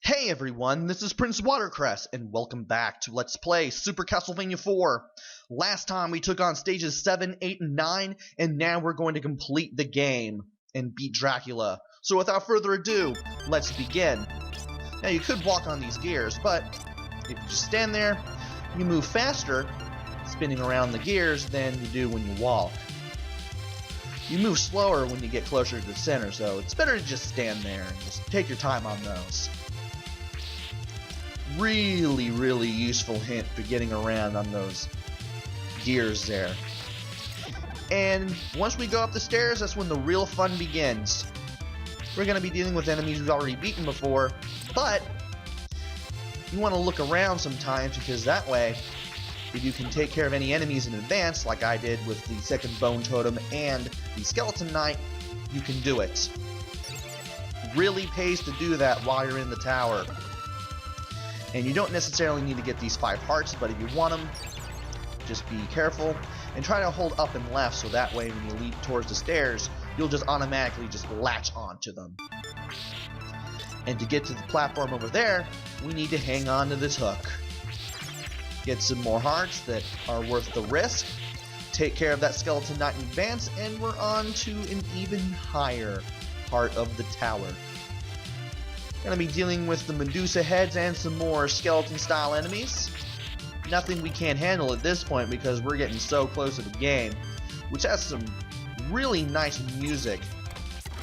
Hey everyone, this is Prince Watercress, and welcome back to Let's Play Super Castlevania 4. Last time we took on stages 7, 8, and 9, and now we're going to complete the game and beat Dracula. So without further ado, let's begin. Now you could walk on these gears, but if you just stand there, you move faster, spinning around the gears, than you do when you walk. You move slower when you get closer to the center, so it's better to just stand there and just take your time on those. Really useful hint for getting around on those gears there. And once we go up the stairs, that's when the real fun begins. We're going to be dealing with enemies we've already beaten before, but you want to look around sometimes, because that way, if you can take care of any enemies in advance, like I did with the second Bone Totem and the Skeleton Knight, you can do it. Really pays to do that while you're in the tower. And you don't necessarily need to get these 5 hearts, but if you want them, just be careful and try to hold up and left, so that way when you leap towards the stairs, you'll just automatically just latch onto them. And to get to the platform over there, we need to hang on to this hook. Get some more hearts that are worth the risk, take care of that Skeleton Knight in advance, and we're on to an even higher part of the tower. Gonna be dealing with the Medusa heads and some more skeleton-style enemies. Nothing we can't handle at this point because we're getting so close to the game, which has some really nice music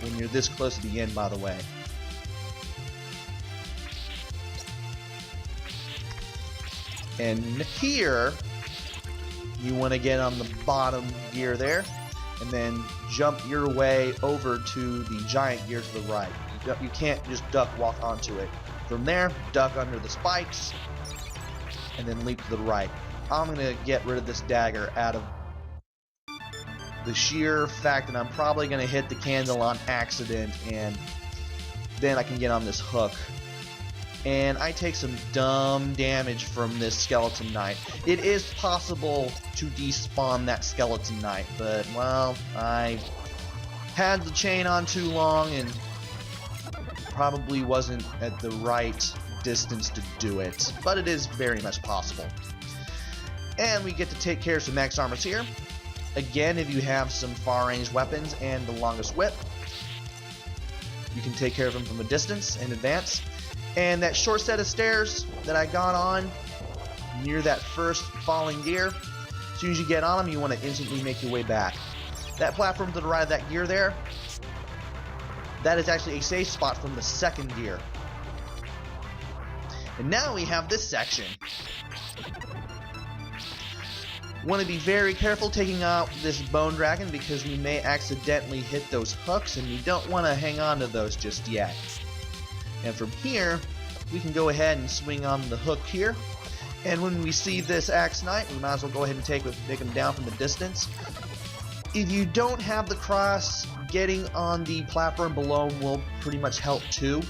when you're this close to the end, by the way. And here, you want to get on the bottom gear there, and then jump your way over to the giant gear to the right. You can't just walk onto it. From there, duck under the spikes, and then leap to the right. I'm going to get rid of this dagger out of the sheer fact that I'm probably going to hit the candle on accident, and then I can get on this hook. And I take some dumb damage from this Skeleton Knight. It is possible to despawn that Skeleton Knight, but, well, I had the chain on too long and probably wasn't at the right distance to do it, but it is very much possible. And we get to take care of some max armors here. Again, if you have some far-range weapons and the longest whip, you can take care of them from a distance in advance. And that short set of stairs that I got on near that first falling gear, as soon as you get on them, you want to instantly make your way back. That platform to the right of that gear there, that is actually a safe spot from the second gear. And now we have this section. Want to be very careful taking out this bone dragon, because we may accidentally hit those hooks, and we don't want to hang on to those just yet. And from here, we can go ahead and swing on the hook here. And when we see this Axe Knight, we might as well go ahead and take him down from the distance. If you don't have the cross, getting on the platform below will pretty much help too.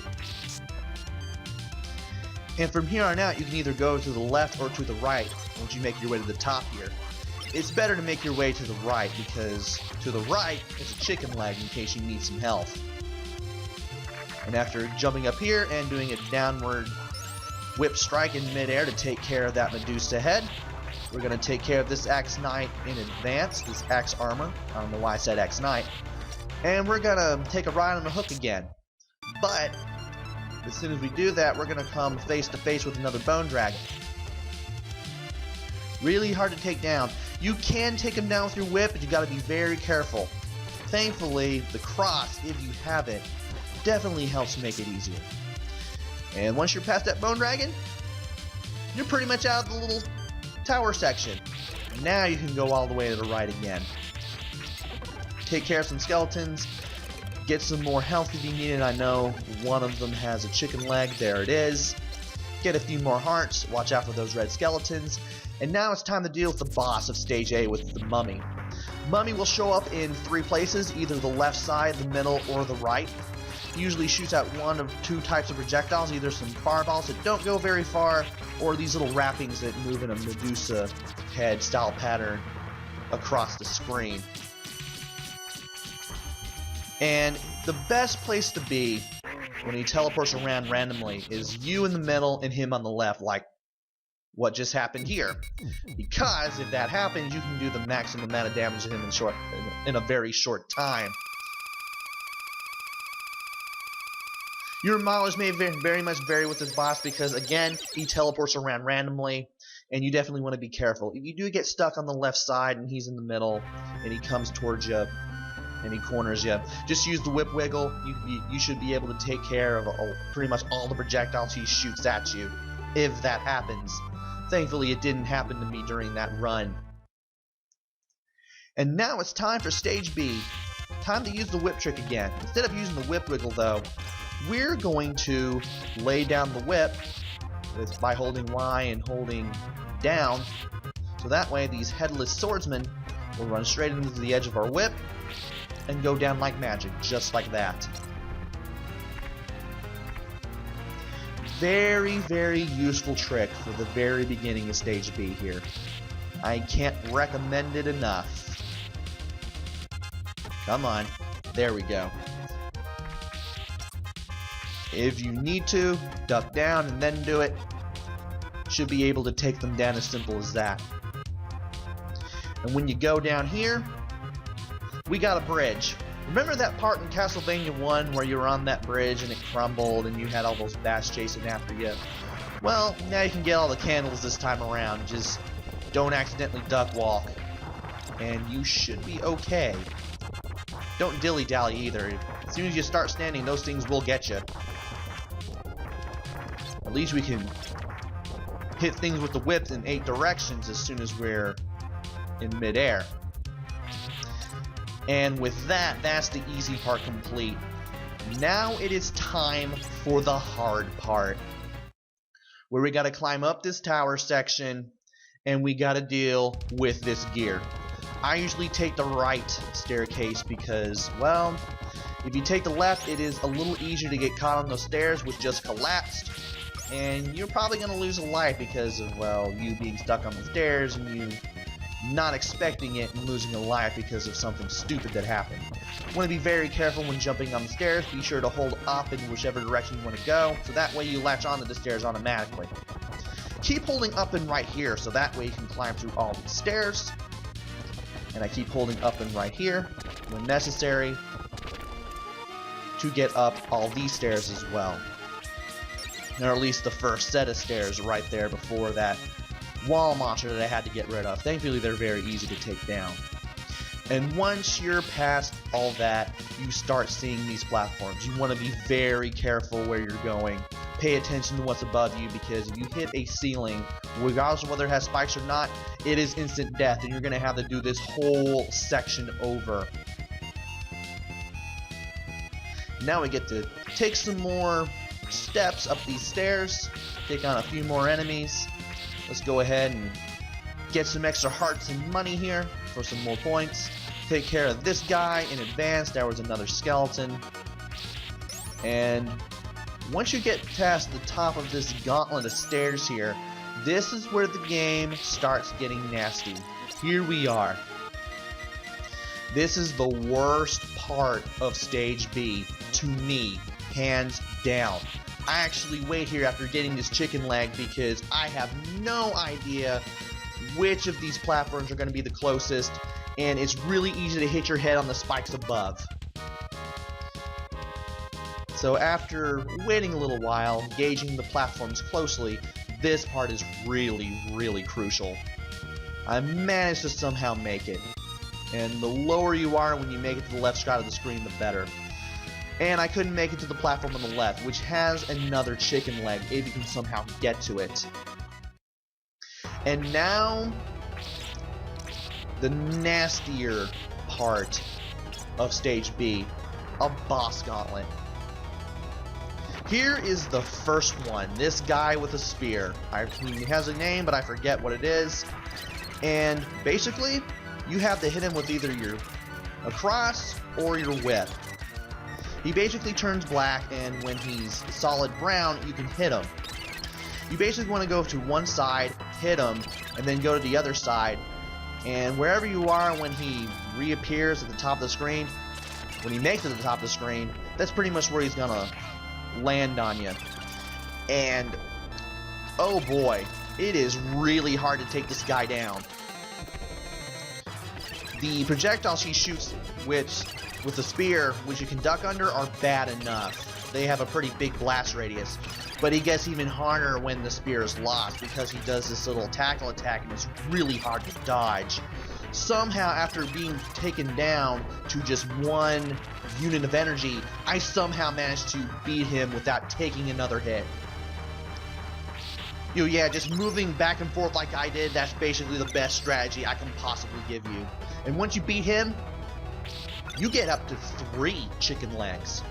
And from here on out, you can either go to the left or to the right once you make your way to the top here. It's better to make your way to the right, because to the right, it's a chicken leg in case you need some health. And after jumping up here and doing a downward whip strike in midair to take care of that Medusa head, we're going to take care of this Axe Knight in advance, this Axe Armor. I don't know why I said Axe Knight. And we're going to take a ride on the hook again. But as soon as we do that, we're going to come face to face with another Bone Dragon. Really hard to take down. You can take him down with your whip, but you got to be very careful. Thankfully, the cross, if you have it, definitely helps make it easier. And once you're past that Bone Dragon, you're pretty much out of the little tower section. Now you can go all the way to the right again. Take care of some skeletons, get some more health if you need it. I know one of them has a chicken leg, there it is. Get a few more hearts, watch out for those red skeletons. And now it's time to deal with the boss of stage A, with the Mummy. Mummy will show up in 3 places, either the left side, the middle, or the right. He usually shoots out one of 2 types of projectiles, either some fireballs that don't go very far, or these little wrappings that move in a Medusa head style pattern across the screen. And the best place to be when he teleports around randomly is you in the middle and him on the left, like what just happened here. Because if that happens, you can do the maximum amount of damage to him in a very short time. Your mileage may very much vary with this boss because, again, he teleports around randomly, and you definitely want to be careful. If you do get stuck on the left side and he's in the middle, and he comes towards you, and he corners you, just use the whip wiggle. You should be able to take care of pretty much all the projectiles he shoots at you, if that happens. Thankfully, it didn't happen to me during that run. And now it's time for Stage B. Time to use the whip trick again. Instead of using the whip wiggle, though, we're going to lay down the whip by holding Y and holding down, so that way these headless swordsmen will run straight into the edge of our whip and go down like magic, just like that. Very, very useful trick for the very beginning of Stage B here. I can't recommend it enough. Come on. There we go. If you need to, duck down and then do it. Should be able to take them down as simple as that. And when you go down here, we got a bridge. Remember that part in Castlevania 1 where you were on that bridge and it crumbled and you had all those bats chasing after you? Well, now you can get all the candles this time around. Just don't accidentally duck walk, and you should be okay. Don't dilly-dally either. As soon as you start standing, those things will get you. At least we can hit things with the whip in 8 directions as soon as we're in midair. And with that, that's the easy part complete. Now it is time for the hard part, where we gotta climb up this tower section and we gotta deal with this gear. I usually take the right staircase because, well, if you take the left, it is a little easier to get caught on those stairs which just collapsed. And you're probably going to lose a life because of, well, you being stuck on the stairs and you not expecting it and losing a life because of something stupid that happened. You want to be very careful when jumping on the stairs. Be sure to hold up in whichever direction you want to go, so that way you latch onto the stairs automatically. Keep holding up and right here, so that way you can climb through all the stairs. And I keep holding up and right here when necessary to get up all these stairs as well. Or at least the first set of stairs right there before that wall monster that I had to get rid of. Thankfully, they're very easy to take down. And once you're past all that, you start seeing these platforms. You want to be very careful where you're going. Pay attention to what's above you, because if you hit a ceiling, regardless of whether it has spikes or not, it is instant death, and you're going to have to do this whole section over. Now we get to take some more steps up these stairs, take on a few more enemies. Let's go ahead and get some extra hearts and money here for some more points. Take care of this guy in advance. There was another skeleton. And once you get past the top of this gauntlet of stairs here, this is where the game starts getting nasty. Here we are. This is the worst part of Stage B, to me, hands down. I actually wait here after getting this chicken leg because I have no idea which of these platforms are going to be the closest, and it's really easy to hit your head on the spikes above. So after waiting a little while, gauging the platforms closely, this part is really, really crucial. I managed to somehow make it, and the lower you are when you make it to the left side of the screen, the better. And I couldn't make it to the platform on the left, which has another chicken leg, if you can somehow get to it. And now, the nastier part of Stage B, a boss gauntlet. Here is the first one, this guy with a spear. He has a name, but I forget what it is. And basically, you have to hit him with either a cross or your whip. He basically turns black, and when he's solid brown, you can hit him. You basically want to go to one side, hit him, and then go to the other side. And wherever you are when he reappears at the top of the screen, when he makes it to the top of the screen, that's pretty much where he's gonna land on you. And oh boy, it is really hard to take this guy down. The projectiles he shoots with the spear, which you can duck under, are bad enough. They have a pretty big blast radius. But he gets even harder when the spear is lost because he does this little tackle attack and it's really hard to dodge. Somehow, after being taken down to just one unit of energy, I somehow managed to beat him without taking another hit. Yeah, just moving back and forth like I did, that's basically the best strategy I can possibly give you. And once you beat him, you get up to 3 chicken legs.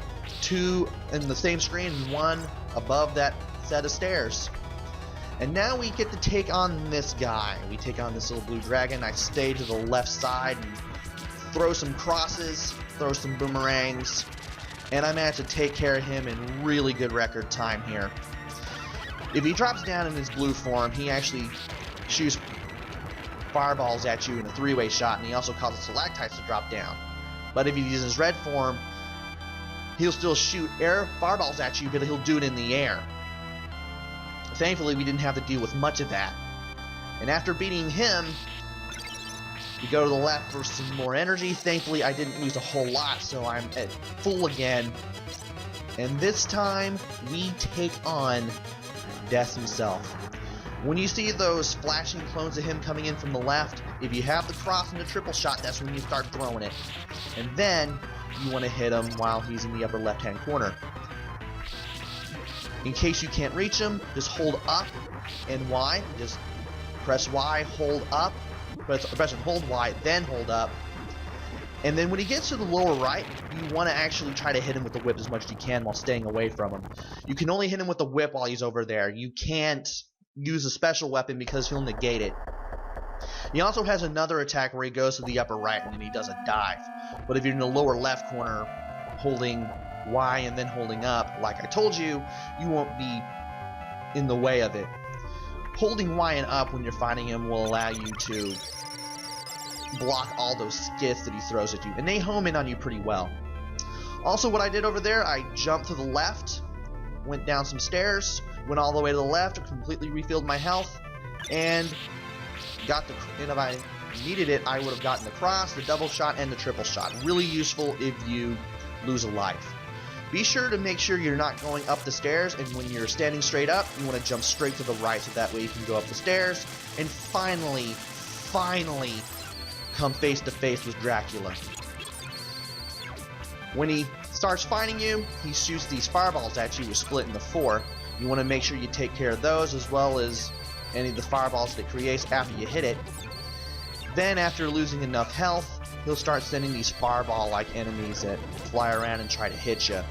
2 in the same screen and 1 above that set of stairs. And now we get to take on this guy. We take on this little blue dragon. I stay to the left side and throw some crosses, throw some boomerangs, and I managed to take care of him in really good record time here. If he drops down in his blue form, he actually shoots fireballs at you in a 3-way shot, and he also causes stalactites to drop down. But if he uses his red form, he'll still shoot air fireballs at you, but he'll do it in the air. Thankfully, we didn't have to deal with much of that. And after beating him, we go to the left for some more energy. Thankfully, I didn't lose a whole lot, so I'm at full again. And this time, we take on Death himself. When you see those flashing clones of him coming in from the left, if you have the cross and the triple shot, that's when you start throwing it. And then, you want to hit him while he's in the upper left-hand corner. In case you can't reach him, just hold up and Y. Just press Y, hold up, press and hold Y, then hold up. And then when he gets to the lower right, you want to actually try to hit him with the whip as much as you can while staying away from him. You can only hit him with the whip while he's over there. You can't use a special weapon because he'll negate it. He also has another attack where he goes to the upper right and then he does a dive. But if you're in the lower left corner holding Y and then holding up, like I told you, you won't be in the way of it. Holding Y and up when you're fighting him will allow you to block all those skits that he throws at you, and they home in on you pretty well. Also, what I did over there, I jumped to the left, went down some stairs, went all the way to the left, completely refilled my health, and got the. And if I needed it, I would have gotten the cross, the double shot, and the triple shot. Really useful if you lose a life. Be sure to make sure you're not going up the stairs, and when you're standing straight up, you want to jump straight to the right, so that way you can go up the stairs, and finally come face to face with Dracula. When he starts fighting you, he shoots these fireballs at you, split into 4. You want to make sure you take care of those as well as any of the fireballs that it creates after you hit it. Then after losing enough health, he'll start sending these fireball-like enemies that fly around and try to hit you.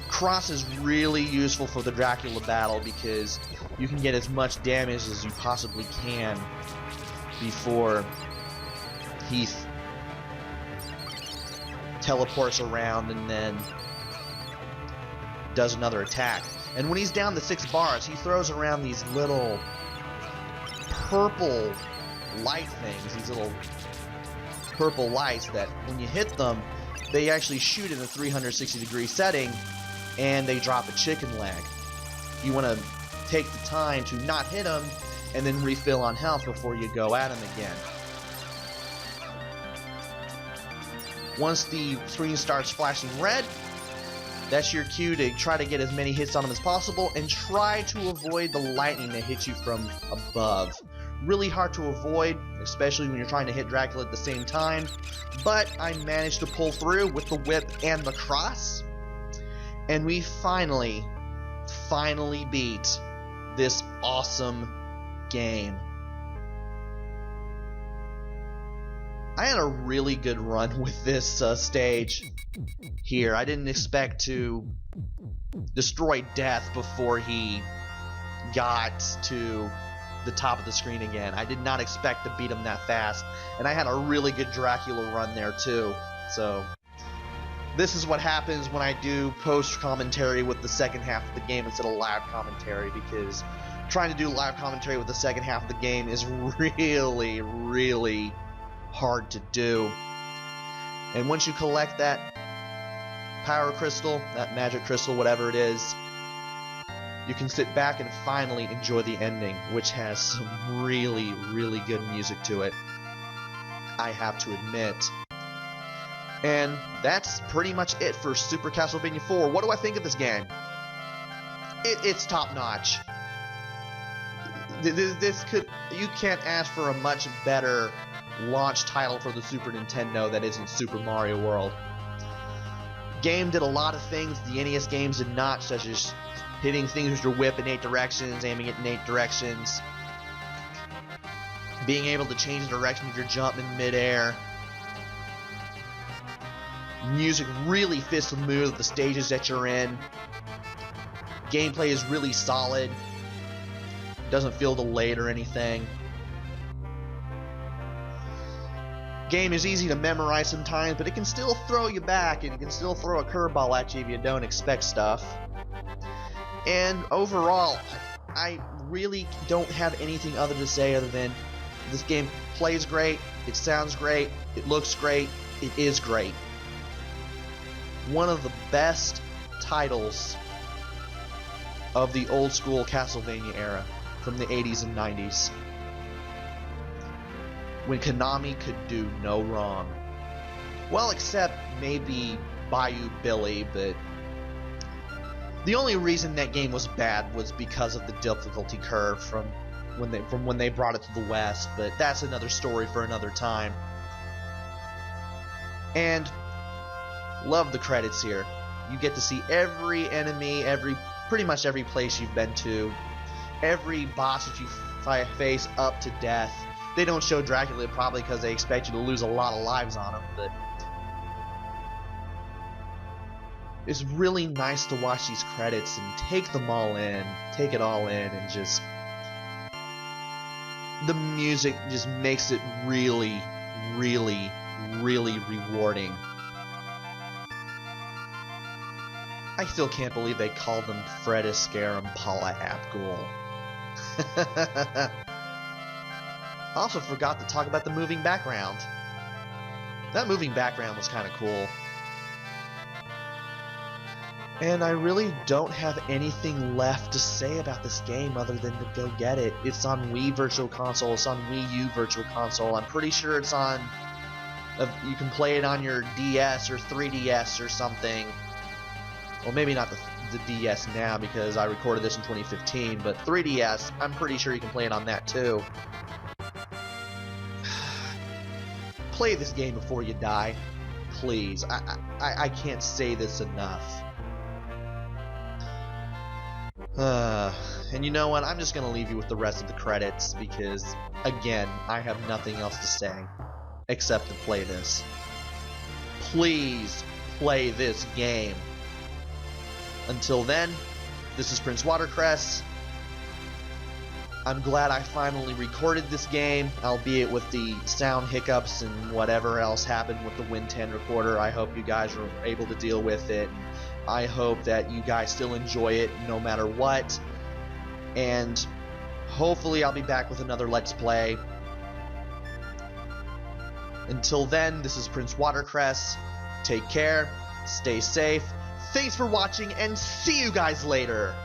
Cross is really useful for the Dracula battle because you can get as much damage as you possibly can before he teleports around and then does another attack. And when he's down to 6 bars, he throws around these little purple light things, these little purple lights that when you hit them, they actually shoot in a 360-degree setting and they drop a chicken leg. You want to take the time to not hit them and then refill on health before you go at him again. Once the screen starts flashing red, that's your cue to try to get as many hits on him as possible and try to avoid the lightning that hits you from above. Really hard to avoid, especially when you're trying to hit Dracula at the same time, but I managed to pull through with the whip and the cross, and we finally beat this awesome game. I had a really good run with this stage here. I didn't expect to destroy Death before he got to the top of the screen again. I did not expect to beat him that fast, and I had a really good Dracula run there too. So this is what happens when I do post commentary with the second half of the game instead of live commentary, because trying to do live commentary with the second half of the game is really hard to do. And once you collect that power crystal, that magic crystal, whatever it is, you can sit back and finally enjoy the ending, which has some really, really good music to it, I have to admit. And that's pretty much it for Super Castlevania 4. What do I think of this game? It's top-notch. You can't ask for a much better launch title for the Super Nintendo that isn't Super Mario World. Game did a lot of things the NES games did not, such as hitting things with your whip in 8 directions, aiming it in 8 directions, being able to change the direction of your jump in midair. Music really fits the mood of the stages that you're in. Gameplay is really solid. Doesn't feel delayed or anything. Game is easy to memorize sometimes, but it can still throw you back, and it can still throw a curveball at you if you don't expect stuff. And overall, I really don't have anything other to say other than this game plays great, it sounds great, it looks great, it is great. One of the best titles of the old school Castlevania era from the 80s and 90s, when Konami could do no wrong. Well, except maybe Bayou Billy, but the only reason that game was bad was because of the difficulty curve from when they brought it to the West, but that's another story for another time. And love the credits here. You get to see every enemy, pretty much every place you've been to, every boss that you face up to death. They don't show Dracula probably because they expect you to lose a lot of lives on him, but it's really nice to watch these credits and take them all in, take it all in, and just the music just makes it really, really, really rewarding. I still can't believe they called them Fred Astaire and Paula Abdul. I also forgot to talk about the moving background. That moving background was kind of cool. And I really don't have anything left to say about this game other than to go get it. It's on Wii Virtual Console, it's on Wii U Virtual Console. I'm pretty sure it's on... you can play it on your DS or 3DS or something. Well, maybe not the DS now because I recorded this in 2015, but 3DS, I'm pretty sure you can play it on that too. Play this game before you die, please. I can't say this enough. And you know what? I'm just gonna leave you with the rest of the credits because, again, I have nothing else to say except to play this. Please play this game. Until then, this is Prince Watercress. I'm glad I finally recorded this game, albeit with the sound hiccups and whatever else happened with the Win 10 recorder. I hope you guys were able to deal with it. I hope that you guys still enjoy it no matter what. And hopefully I'll be back with another Let's Play. Until then, this is Prince Watercress. Take care, stay safe. Thanks for watching, and see you guys later!